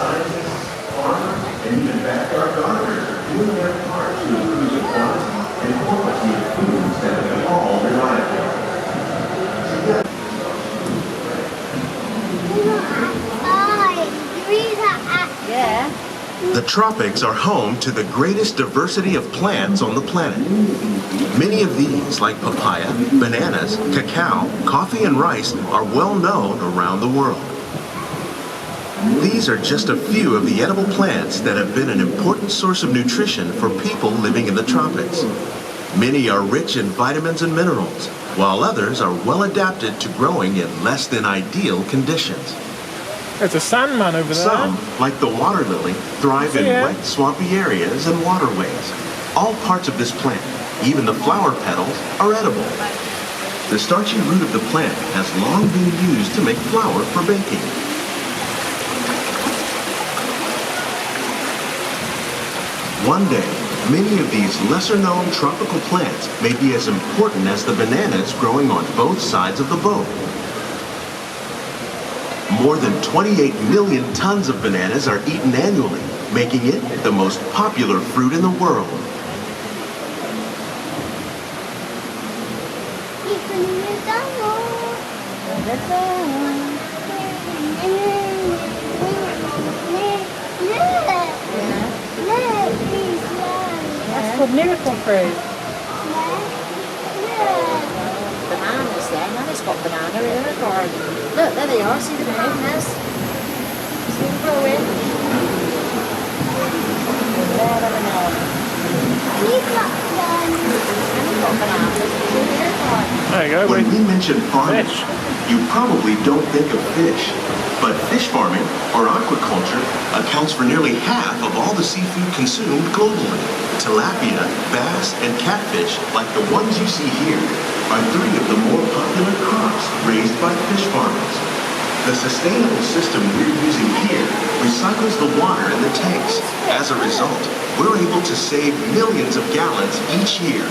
Scientists, farmers, and even backyard gardeners are doing their part to improve the quantity and quality of foods that we all rely upon. Yeah. The tropics are home to the greatest diversity of plants on the planet. Many of these, like papaya, bananas, cacao, coffee, and rice, are well known around the world. These are just a few of the edible plants that have been an important source of nutrition for people living in the tropics. Many are rich in vitamins and minerals, while others are well adapted to growing in less than ideal conditions. There's a sandman over there. Some, like the water lily, thrive in wet, swampy areas and waterways. All parts of this plant, even the flower petals, are edible. The starchy root of the plant has long been used to make flour for baking. One day, many of these lesser-known tropical plants may be as important as the bananas growing on both sides of the boat. More than 28 million tons of bananas are eaten annually, making it the most popular fruit in the world. That's called miracle fruit. Bananas there. Nanny's got banana in her garden. Look, there they are. See the bananas? See them growing? There are bananas. Nanny's got bananas in her garden. There you go. When we mention farming, Fish. you probably don't think of fish. But fish farming, or aquaculture, accounts for nearly half of all the seafood consumed globally. Tilapia, bass, and catfish, like the ones you see here, are three of the more popular crops raised by fish farmers. The sustainable system we're using here recycles the water in the tanks. As a result, we're able to save millions of gallons each year.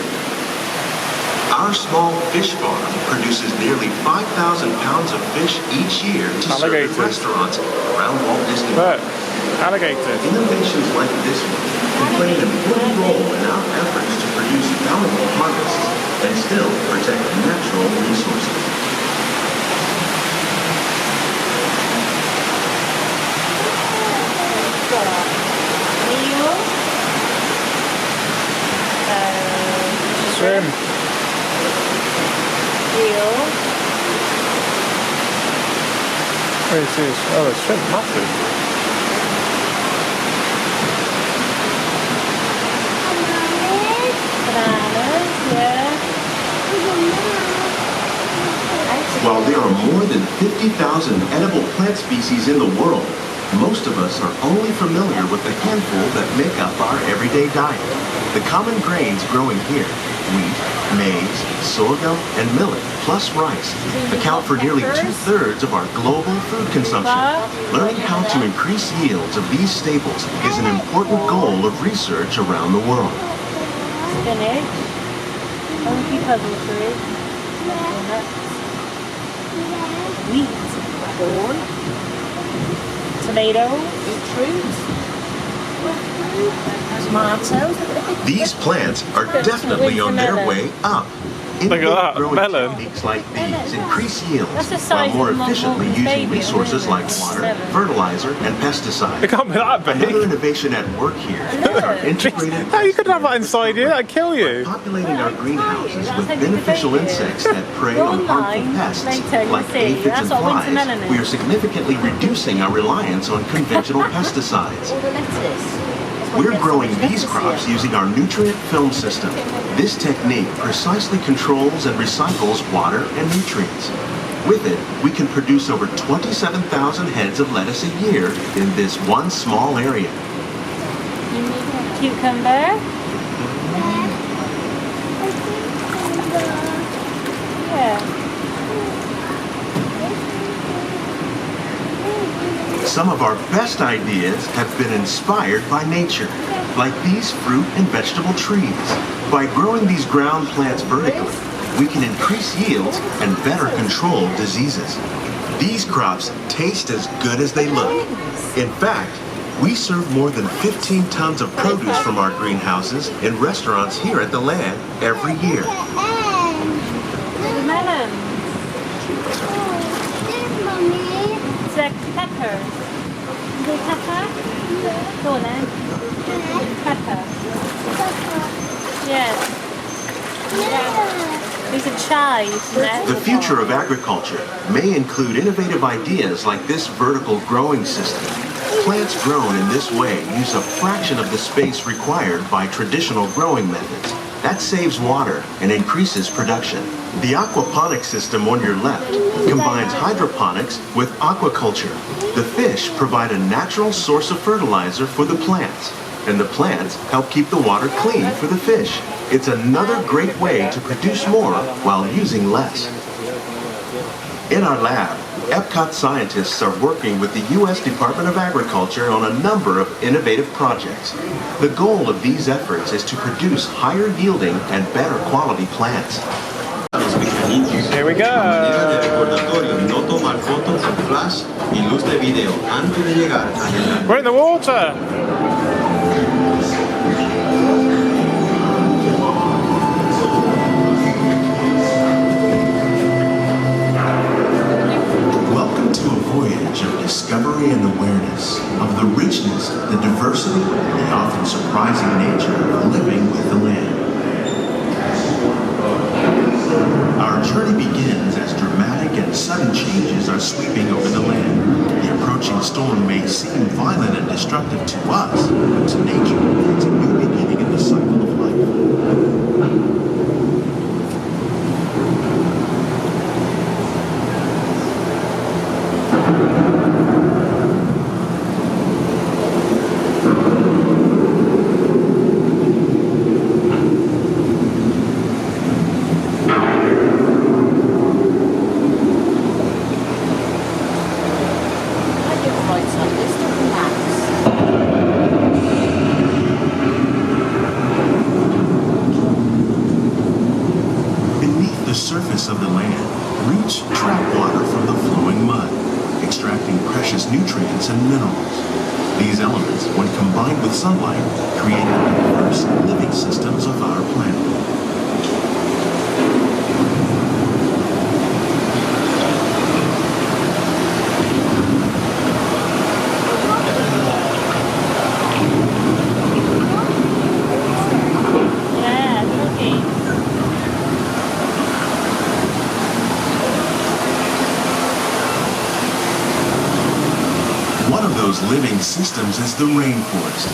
Our small fish farm produces nearly 5,000 pounds of fish each year to serve in restaurants around Walt Disney World. Alligators. Innovations like this one can play an important role in our efforts to produce bountiful harvests and still protect natural resources. Shrimp. Where is this? Oh, the shrimp, massive. Bananas, yeah. While there are more than 50,000 edible plant species in the world, most of us are only familiar with the handful that make up our everyday diet. The common grains growing here, wheat, maize, sorghum, and millet, plus rice, account for nearly 2/3 of our global food consumption. Learning how to increase yields of these staples is an important goal of research around the world. Spinach. Monkey puzzle fruit. Wheat. Corn. Tomato. Beetroot. Tomatoes. These plants are definitely on their way up. Look at that, growing melon. techniques like these increase yields That's the while size more of my efficiently whole using baby, resources isn't it? like water, Melon. fertilizer, and pesticides. It can't be that Another big. innovation at work here is our integrated How you could have that inside you? That'd kill you. populating our greenhouses with beneficial insects that prey on harmful pests like aphids and flies. We are significantly reducing our reliance on conventional pesticides. All the lettuce. We're growing these crops using our nutrient film system. This technique precisely controls and recycles water and nutrients. With it, we can produce over 27,000 heads of lettuce a year in this one small area. Cucumber. Yeah. Some of our best ideas have been inspired by nature, like these fruit and vegetable trees. By growing these ground plants vertically, we can increase yields and better control diseases. These crops taste as good as they look. In fact, we serve more than 15 tons of produce from our greenhouses in restaurants here at the land every year. Melon. It's like pepper. Is it pepper? Go on then. Pepper. Yes. Yeah. These are chives, isn't it? The future of agriculture may include innovative ideas like this vertical growing system. Plants grown in this way use a fraction of the space required by traditional growing methods. That saves water and increases production. The aquaponics system on your left combines hydroponics with aquaculture. The fish provide a natural source of fertilizer for the plants, and the plants help keep the water clean for the fish. It's another great way to produce more while using less. In our lab, Epcot scientists are working with the U.S. Department of Agriculture on a number of innovative projects. The goal of these efforts is to produce higher yielding and better quality plants. Here we go. We're in the water. Voyage of discovery and awareness of the richness, the diversity, and the often surprising nature of living with the land. Our journey begins as dramatic and sudden changes are sweeping over the land. The approaching storm may seem violent and destructive to us, but to nature, it's a new beginning in the cycle of life. The surface of the land, roots trap water from the flowing mud, extracting precious nutrients and minerals. These elements, when combined with sunlight, create the diverse living systems of our planet. One of those living systems is the rainforest,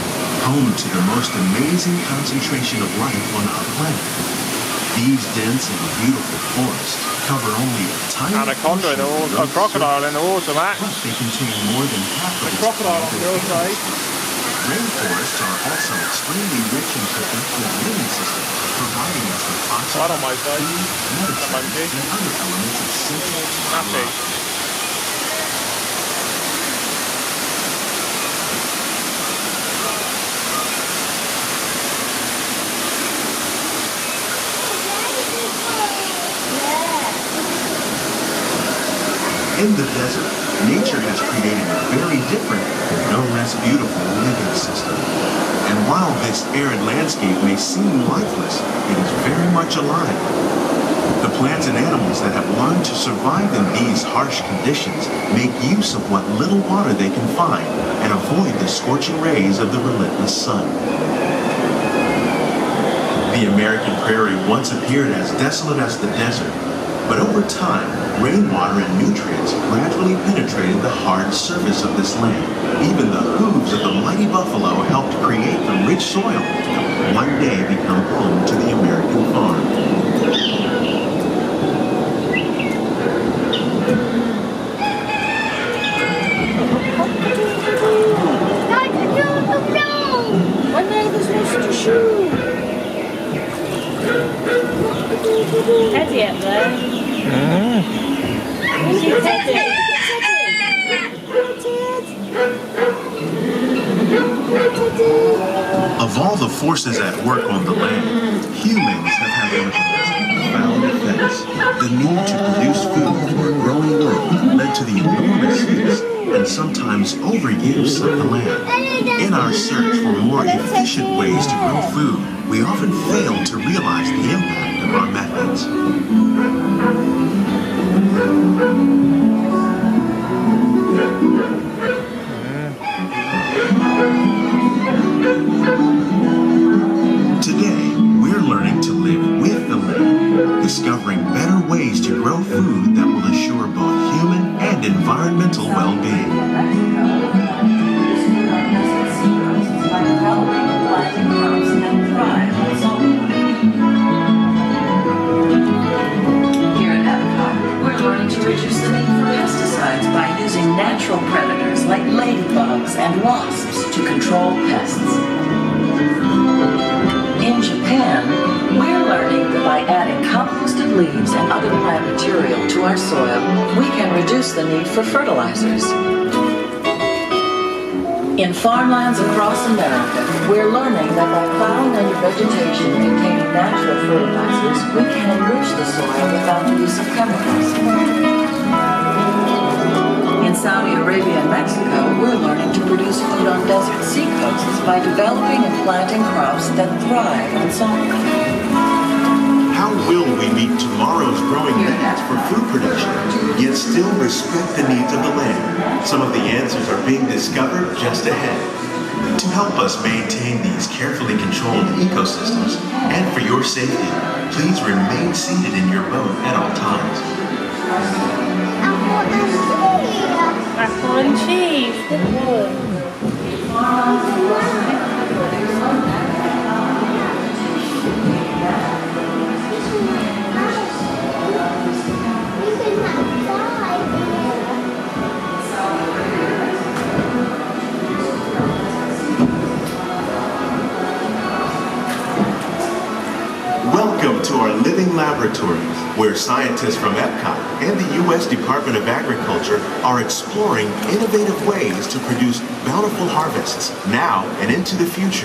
home to the most amazing concentration of life on our planet. These dense and beautiful forests cover only a tiny Anaconda in the water, a crocodile in the water, Max. Plus they contain more than half of The crocodile on your side. Rainforests are also extremely rich in productive living systems, providing us with oxygen, Right on my side. medicine, monkey. and other elements essential to our Happy. life. In the desert, nature has created a very different, no less beautiful living system. And while this arid landscape may seem lifeless, it is very much alive. The plants and animals that have learned to survive in these harsh conditions make use of what little water they can find and avoid the scorching rays of the relentless sun. The American prairie once appeared as desolate as the desert, but over time, rainwater and nutrients gradually penetrated the hard surface of this land. Even the hooves of the mighty buffalo helped create the rich soil that would one day become home to the American farm. My neighbour's lost a shoe. Teddy up there. Is it Teddy? Of all the forces at work on the land, humans have had one of the most profound effects. The need to produce food for a growing world led to the enormous use and sometimes overuse of the land. In our search for more efficient ways to grow food, we often fail to realize the impact of our methods. Today, we're learning to live with the land, discovering better ways to grow food that will assure both human and environmental well-being. Here at Epcot, we're learning to reduce the need for pesticides by using natural predators like ladybugs and wasps to control pests. In Japan, we're learning that by adding composted leaves and other plant material to our soil, we can reduce the need for fertilizers. In farmlands across America, we're learning that by plowing under vegetation containing natural fertilizers, we can enrich the soil without the use of chemicals. In Saudi Arabia and Mexico, we're learning to produce food on desert seacoasts by developing and planting crops that thrive on salt. How will we meet tomorrow's growing needs for food production, yet still respect the needs of the land? Some of the answers are being discovered just ahead. To help us maintain these carefully controlled ecosystems, and for your safety, please remain seated in your boat at all times. Apple and cheese. Good boy. Welcome to our living laboratories, where scientists from Epcot and the U.S. Department of Agriculture are exploring innovative ways to produce bountiful harvests now and into the future.